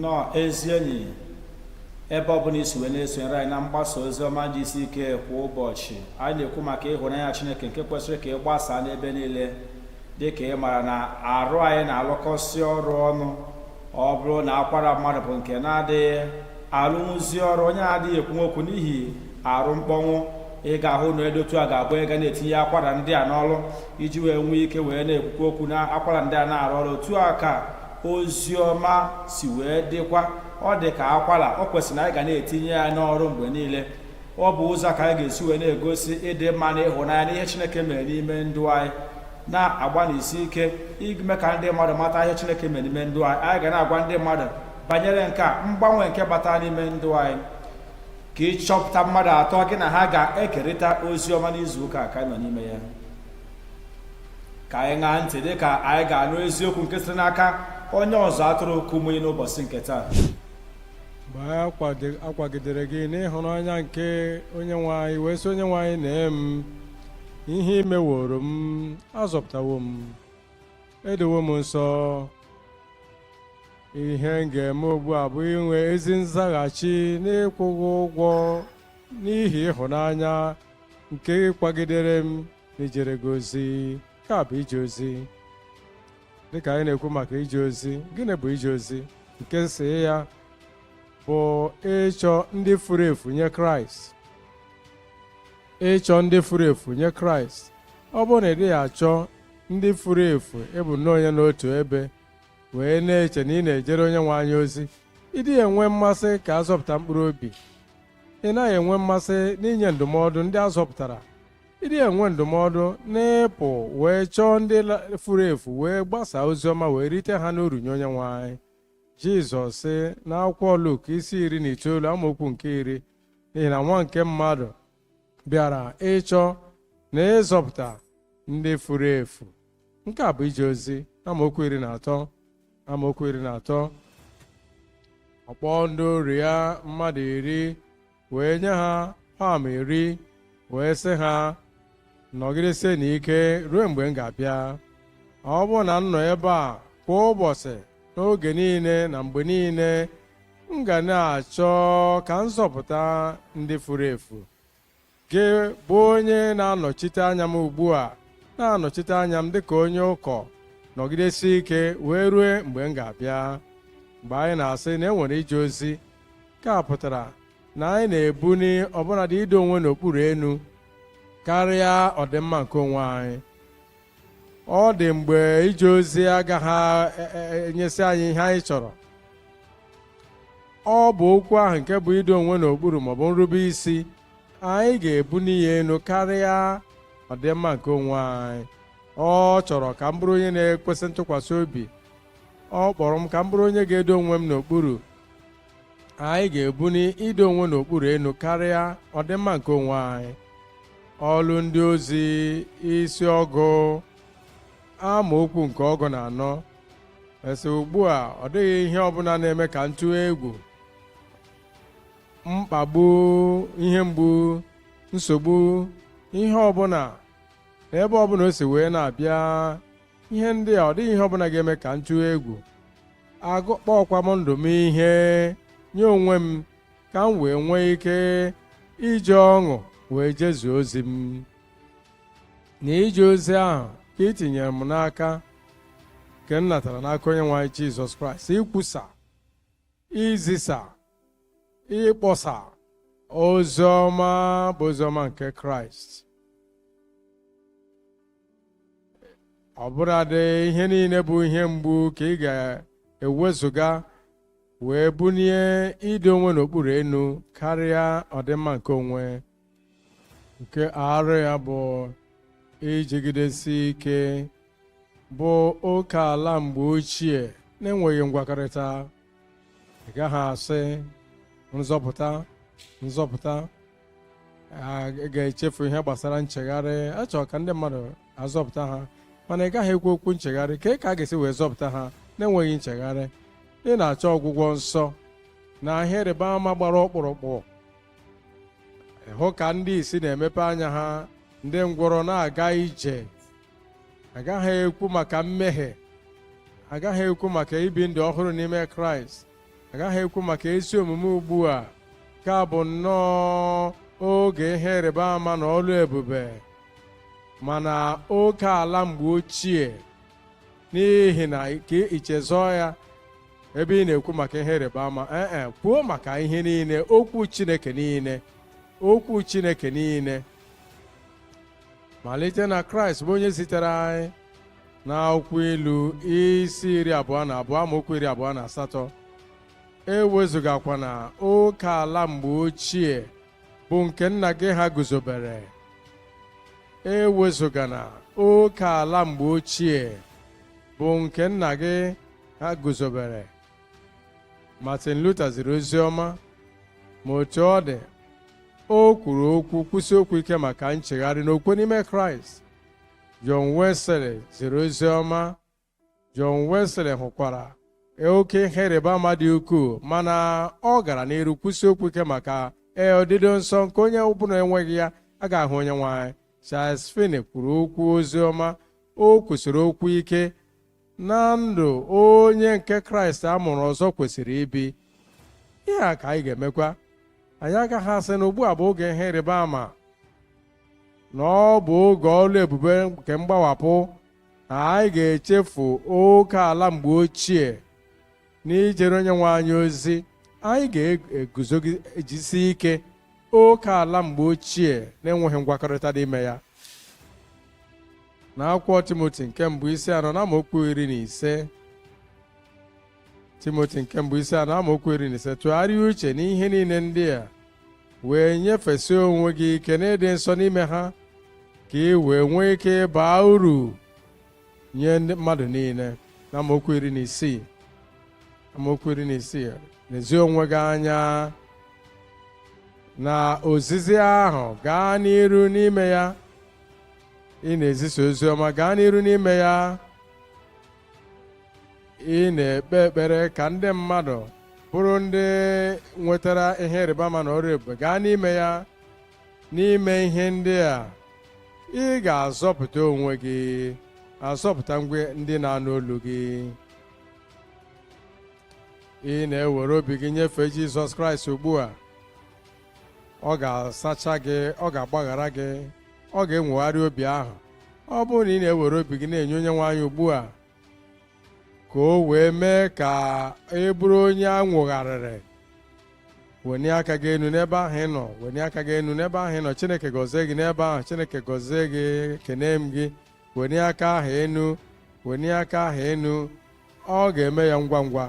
nnọọ ezi enyi ebe ọ bụla isi wee na-esonyere anyị na mgbasa ozi ọma GCK kwa ụbọchị. Anyị na-ekwu maka ịhụnanya Chineke nke kwesịrị ka ị gbasaa n'ebe niile, dịka ị mara na arụ anyị na-alụkọsị ọrụ ọnụ. Ọ bụrụ na akwara mmadụ bụ nke na-adịghị alụmụzi ọrụ, onye adịghị ekwu okwu n'ihi arụ mkpọnwụ, ị ga-ahụ na edotu a ga-abụ ị ga na-etinye akwara ndị a n'ọrụ iji wee nwee ike wee na-ekwukwa okwu na akwara ndị a na-arụ ọrụ. Otu a ka ozi ọma si wee dịkwa. Ọ dị ka akwara, ọ kwesịrị na anyị ga na-etinye ya n'ọrụ mgbe niile. Ọ bụ ụzọ ka anyị ga-esi wee na-egosi ịdị mma na ịhụnanya n'ihe Chineke mere n'ime ndụ anyị, na-agbanisi ike ime ka ndị mmadụ mata ihe Chineke mere n'ime ndụ anyị. Anyị ga na-agwa ndị mmadụ banyere nke a mgbanwe nke batara n'ime ndụ anyị, ka ịchọpụta mmadụ atọ gị na ha ga-ekerịta ozi ọma n'izu ụka ka anyị nọ n'ime ya. Ka anyị ṅaa ntị dị ka anyị ga-anụ eziokwu nke site n'aka onye ọzọ atụrụ Kumuyi n'ụbọchị nke taa. Mgbe akwagidere gị n'ịhụnanya nke onye nwe anyị, wee sị onye nwe anyị nee m ihe imeworo m, azọpụtawo m, edowo m nsọ. Ihe m ga-eme ugbu a bụ inwe ezi nzaghachi n'ịkwụghị ụgwọ n'ihi ịhụnanya nke kwagidere m n'ijere gị ozi. Nke a bụ ije ozi. Dịka anyị na-ekwu maka ije ozi, gịnị bụ ije ozi? Nke nsị ya bụ ịchọ ndị furu efu nye Kraịst. Ịchọ ndị furu efu nye Kraịst. Ọ bụrụ na ị dịghị achọ ndị furu efu, ịbụ nnọọ onye n'otu ebe wee na-eche na ị na-ejere onye nwe anyị ozi, ị dịghị enwe mmasị ka a zọpụta mkpụrụ obi. Ị naghị enwe mmasị n'inye ndụmọdụ ndị a zọpụtara. Ị dịghị enwe ndụmọdụ n'ịpụ wee chọọ ndị furu efu wee gbasaa ozi ọma wee rite ha n'uru nye onye nwe anyị. Jizọs sị n'akwụkwọ Luk isi 19 amaokwu nke 10, n'ihi na nwa nke mmadụ bịara ịchọ na ịzọpụta ndị furu efu. Nke a bụ ije ozi. Amaokwu 13 ọkpọ ndị ori ya mmadụ 10 wee nye ha pam 10 wee sị ha, nọgidesie n'ike ruo mgbe m ga-abịa. Ọ bụrụ na m nọ ebe a kwa ụbọchị n'oge niile na mgbe niile, m ga na-achọ ka nzọpụta ndị furu efu. Gị bụ onye na-anọchite anya m ugbu a, na-anọchite anya m dịka onye ụkọ, nọgidesie ike wee rue mgbe m ga-abịa. Mgbe anyị na-asị na enwere ije ozi, nke a pụtara na anyị na-ebuni ọbụnadị ido onwe n'okpuru enu karịa ọdịmma nke onwe anyị. Ọ dị mgbe ije ozi agaghị enyesi anyị ihe anyị chọrọ. Ọ bụ okwu ahụ nke bụ ido onwe n'okpuru maọbụ nrube isi, anyị ga-ebuni ya enu karịa ọdịmma nke onwe anyị. Ọ chọrọ ka m bụrụ onye na-ekwesị ntụkwasị obi. Ọ kpọrọ m ka m bụrụ onye ga-edo onwe m n'okpuru. Anyị ga-ebuni ido onwe n'okpuru enu karịa ọdịmma nke onwe anyị. Ọlụ ndị ozi isi ọgụ amaokwu nke 4. Esi ugbu a ọ dịghị ihe ọbụla na-eme ka m tụọ egwu, mkpagbu, ihe mgbu, nsogbu, ihe ọbụla n'ebe ọbụla o si wee na-abịa. Ihe ndị a, ọ dịghị ihe ọbụla ga-eme ka m tụọ egwu. Agụkpọkwa m ndụ m ihe nye onwe m ka m wee nwee ike ije ọṅụ wee jezuo ozi m. Na ije ozi ahụ ka ị tinyere m n'aka, nke m natara n'aka onye nwe anyị Jizọs Kraịst, ikwusa, izisa, ịkpọsa ozi ọma bụ ozi ọma nke Kraịst. Ọbụladị ihe niile bụ ihe mgbu ka ị ga-ewezuga wee bunie ido onwe n'okpuru enu karịa ọdịmma nke onwe. Nke arụ ya bụ ijigidesi ike, bụ oke ala mgbe ochie na-enweghị ngwakọrịta. Ị gaghị asị nzọpụta. Ị ga-echefu ihe gbasara nchegharị. A chọrọ ka ndị mmadụ azọpụta ha, mana ị gaghị ekwu okwu nchegharị. Ka a ga-esi wee zọpụta ha na-enweghị nchegharị? Ị na-achọ ọgwụgwọ nsọ na ihe ịrịba ama gbara ọkpụrụkpụ. Hụ ka ndị isi na-emepe anya ha, ndị ngwọrọ na-aga ije. Agaghị ekwu maka mmehie, agaghị ekwu maka ibi ndụ ọhụrụ n'ime Kraịst. agaghị ekwu maka ezi omume ugbu a, ka bụ nnọọ oge ihe ịrịba ama na ọlụ ebube, mana oke ala mgbe ochie, n'ihi na ka ichezọọ ya ebe ị na-ekwu maka ihe ịrịba ama. Kwuo maka ihe niile, okwu Chineke niile, okwu Chineke niile, malite na Kraịst bụ onye zitere anyị n'akwụkwọ Ilu isi 22 amaokwu 28. Ewezugakwana oke ala mgbe ochie bụ nke nna gị ha guzobere. Ewezugana oke ala mgbe ochie bụ nke nna gị ha guzobere. Martin Luther ziri ozi ọma, ma otu ọ dị, o kwuru okwu kwụsị okwu ike maka nchegharị n'okwe n'ime Kraịst. John Wesley ziri ozi ọma. John Wesley hụkwara oke ihe ịrịba ama dị ukwuu, mana ọ gara n'iru kwụsị okwu ike maka ọdịdị nsọ nke onye ọbụla enweghị ya a ga-ahụ Onyenwe anyị. Charles Finney kwuru okwu ozi ọma. O kwusịrị okwu ike na ndụ onye nke Kraịst a mụrụ ọzọ kwesịrị ibi. Ihe a ka anyị ga-emekwa. Anyị agaghị asị na ugbu a bụ oge ihe ịrịba ama, na ọ bụ oge ọlụ ebube nke mgbawapụ, na anyị ga-echefu oke ala mgbe ochie n'ijere Onyenwe anyị ozi. Anyị ga-eguzogidesi ike oke ala mgbe ochie na-enweghị ngwakọrịta n'ime ya. N'akwụkwọ Timoti nke mbụ isi 4 amaokwu 15. Timoti nke mbụ isi 4 amaokwu 15. Tụgharịa uche n'ihe niile ndị a, wee nyefesi onwe gị ike n'ịdị nsọ n'ime ha, ka ị wee nwee ike baa uru nye mmadụ niile. Amaokwu 16. Amaokwu 16. Lezie onwe gị anya na ozizi ahụ, gaa n'iru n'ime ya. Ị na-ezisa ozi ọma, gaa n'iru n'ime ya. Ị na-ekpe ekpere ka ndị mmadụ bụrụ ndị nwetara ihe ịrịba ama na ọrụ ebube. Gaa n'ime ya. N'ime ihe ndị a, ị ga-azọpụta onwe gị, azọpụta ndị na-anụ olu gị. Ị na-ewere obi gị nyefee Jizọs Kraịst ugbu a, ọ ga-asacha gị, ọ ga-agbaghara gị, ọ ga-enwegharị obi ahụ. Ọ bụrụ na ị na-ewere obi gị na-enye Onyenwe anyị ugbu a, ka o wee mee ka ị bụrụ onye a nwogharịrị, wenye aka gị enu n'ebe ahụ ị nọ, wenye aka gị enu n'ebe ahụ ị nọ. Chineke gọzie gị n'ebe ahụ, Chineke gọzie gị, kene m gị. Wenye aka ahụ enu, wenye aka ahụ enu. Ọ ga-eme ya ngwa ngwa,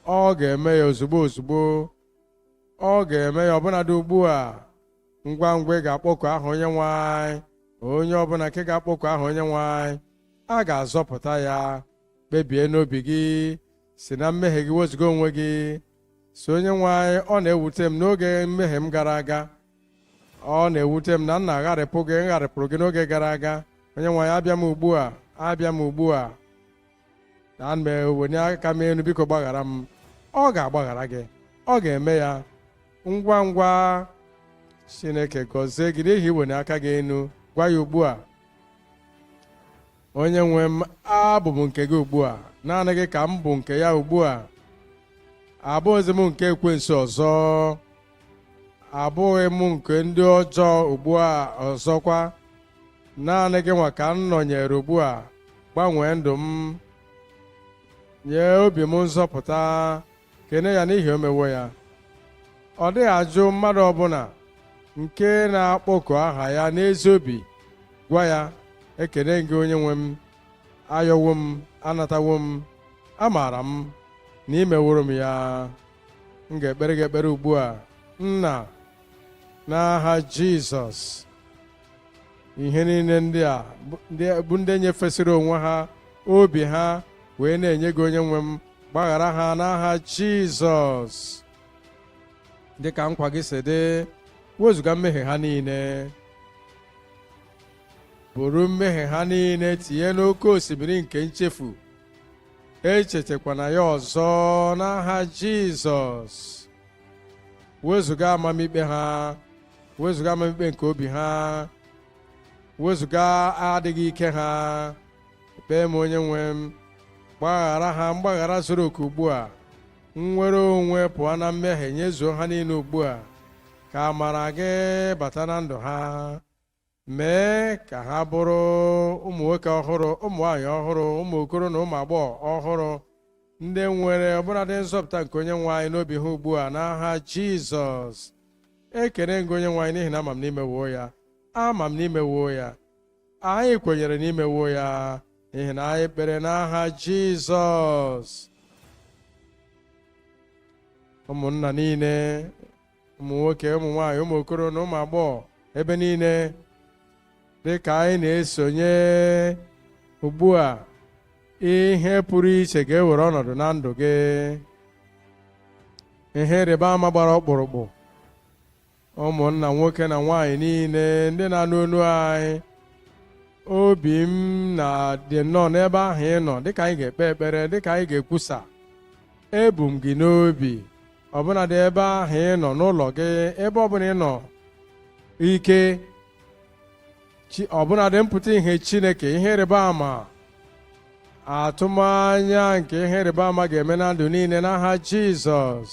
ọ ga-eme ya ozugbo ozugbo, ọ ga-eme ya ọbụnadị ugbu a. Ngwa ngwa ị ga-akpọku aha Onyenwe anyị. Onye ọbụla nke ga-akpọku aha Onyenwe anyị, a ga-azọpụta ya. Kpebie n'obi gị, si na mmehie gị wezuga onwe gị. So Onyenwe anyị, ọ na-ewute m n'oge mmehie m gara aga, ọ na-ewute m na m na-agharịpụ gị, ngharịpụrụ gị n'oge gara aga. Onyenwe anyị, abịa m ugbu a, abịa m ugbu a, na m ewenye aka m elu, biko gbaghara m. Ọ ga-agbaghara gị, ọ ga-eme ya ngwa ngwa. Chineke gọzie gị n'ihi iwenye aka gị elu. Gwa ya ugbu a, Onye nwe m, abụ m nke gị ugbu a, naanị gị ka m bụ nke ya ugbu a. Abụghịzi m nke ekwensu ọzọ, abụghị m nke ndị ọjọọ ugbu a ọzọkwa. Naanị gị nwa ka m nọnyere ugbu a. Gbanwee ndụ m, nye obi m nzọpụta. Kene ya n'ihi o mewo ya. Ọ dịghị ajụ mmadụ ọbụla nke na-akpọku aha ya n'ezi obi. Gwa ya, ekene gị Onye nwe m, ayọwo m, anatawo m, amaara m na imeworo m ya. M ga-ekpere gị ekpere ugbu a. Nna, n'aha Jizọs, ihe niile ndị a bụ ndị nyefesịrị onwe ha, obi ha wee na-enye gị Onye nwe m, gbaghara ha n'aha Jizọs. Dịka nkwa gị si dị, wezuga mmehie ha niile, buru mmehie ha niile tinye n'oké osimiri nke nchefu. Echetakwana ya ọzọ n'aha Jizọs. Wezuga amamikpe ha, wezuga amamikpe nke obi ha, wezuga adịghị ike ha. Kpee m Onye nwe m, gbaghara ha mgbaghara zuru oke ugbu a. nnwere onwe pụọ na mmehie nyezuo ha niile ugbu a, ka amara gị bata na ndụ ha, mee ka ha bụrụ ụmụ nwoke ọhụrụ, ụmụ nwaanyị ọhụrụ, ụmụ okoro na ụmụ agbọghọ ọhụrụ, ndị nwere ọbụladị nzọpụta nke onye nwe anyị n'obi ha ugbu a n'aha Jizọs. Ekele gị onye nwe anyị n'ihi na ama m n'imewo ya, ama m n'imewo ya, anyị kwenyere n'imewo ya n'ihi na anyị kpere n'aha Jizọs. Ụmụnna niile, ụmụ nwoke, ụmụ nwaanyị, ụmụ okoro na ụmụ agbọghọ ebe niile, dị ka anyị na-esonye ugbu a, ihe pụrụ iche ga-ewere ọnọdụ na ndụ gị. Ihe ịrịba ama gbara ọkpụrụkpụ. Ụmụnna nwoke na nwaanyị niile ndị na-anụ olu anyị, obi m na-dị nnọọ n'ebe ahụ ị nọ, dịka anyị ga-ekpe ekpere, dịka anyị ga-ekwusa. Ebu m gị n'obi, ọbụnadị ebe ahụ ị nọ n'ụlọ gị, ebe ọbụla ị nọ, ike ọbụnadị mpụta ihe Chineke, ihe ịrịba ama, atụmanya nke ihe ịrịba ama ga-eme na ndụ niile n'aha Jizọs.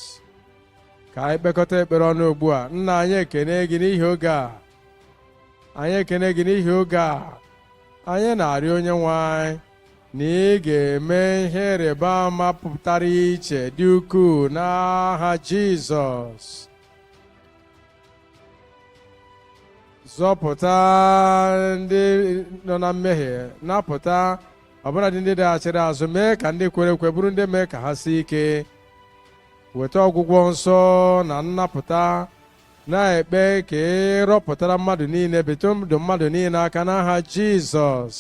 Ka anyị kpekọta ekpere ọnụ ugbu a. Nna, anyị ekene gị n'ihi oge a, anyị ekene gị n'ihi oge a, anyị na-arịọ onye nwe anyị na ị ga-eme ihe ịrịba ama pụtara iche dị ukwuu n'aha Jizọs. Zọpụta ndị nọ na mmehie, napụta ọbụladị ndị daghachiri azụ, mee ka ndị kwere ekwe bụrụ ndị mee ka ha sie ike, weta ọgwụgwọ nsọ na nnapụta, na-ekpe ka ị rọpụtara mmadụ niile, betụ ndụ mmadụ niile aka n'aha Jizọs.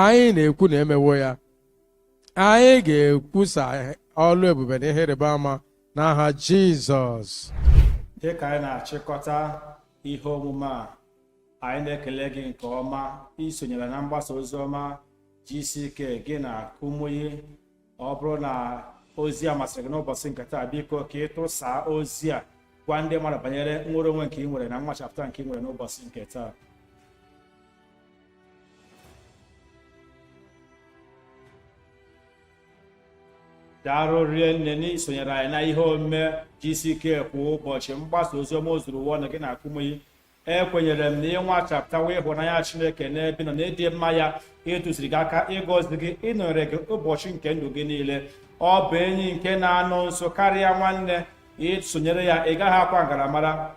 Anyị na-ekwu na emewo ya, anyị ga-ekwusa ọlụ ebube na ihe ịrịba ama n'aha Jizọs. Dị ka anyị na-achịkọta ihe omume a, anyị na-ekele gị nke ọma isonyere na mgbasa ozi ọma GCK gị na Kumuyi. Ọ bụrụ na ozi a masịrị gị n'ụbọchị nke taa, biko ka ị tụsaa ozi a, gwa ndị mmadụ banyere nnwere onwe nke ị nwere na mmachapụta nke ị nwere n'ụbọchị nke taa. Daalụ rinne n'isonyere anyị na ihe omume GCK kwa ụbọchị mgbasa ozi ọma ozuru ụwa na gị na Kumuyi. Ekwenyere m na ịnwachapụtawa ịhụnanya Chineke n'ebe nọ na ịdị mma ya, ịtụziri gị aka, ịgọzi gị, ịnọnyere gị ụbọchị nke ndụ gị niile. Ọ bụ enyi nke na-anọ nso karịa nwanne, isonyere ya ị gaghị akwa ngaramara.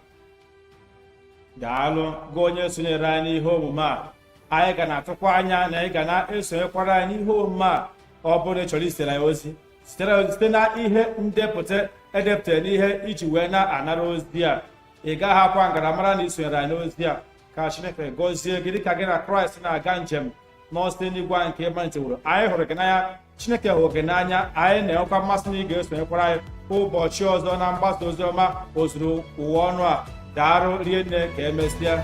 Daalụ gị onye sonyere anyị n'ihe omume a. Anyị ga na-atụkwa anya na ị ga na-esonyekwara anyị n'ihe omume a. Ọ bụrụ ị chọrọ isitere ya ozi, site na ihe ndepụta edepụtara n'ihe iji wee na-anara ozi a. Ị gaghị akwa ngaramara na isonyere anyị n'ozi a. Ka Chineke gọzie gị dịka gị na Kraịst na-aga njem n'ọsite n'igwe nke maliteworo. Anyị hụrụ gị n'anya, Chineke hụrụ gị n'anya. Anyị na-enwekwa mmasị na ị ga-esonyekwara anyị ụbọchị ọzọ na mgbasa ozi ọma ozuru ụwa ọnụ a. Daalụ rinne, ka emesịa.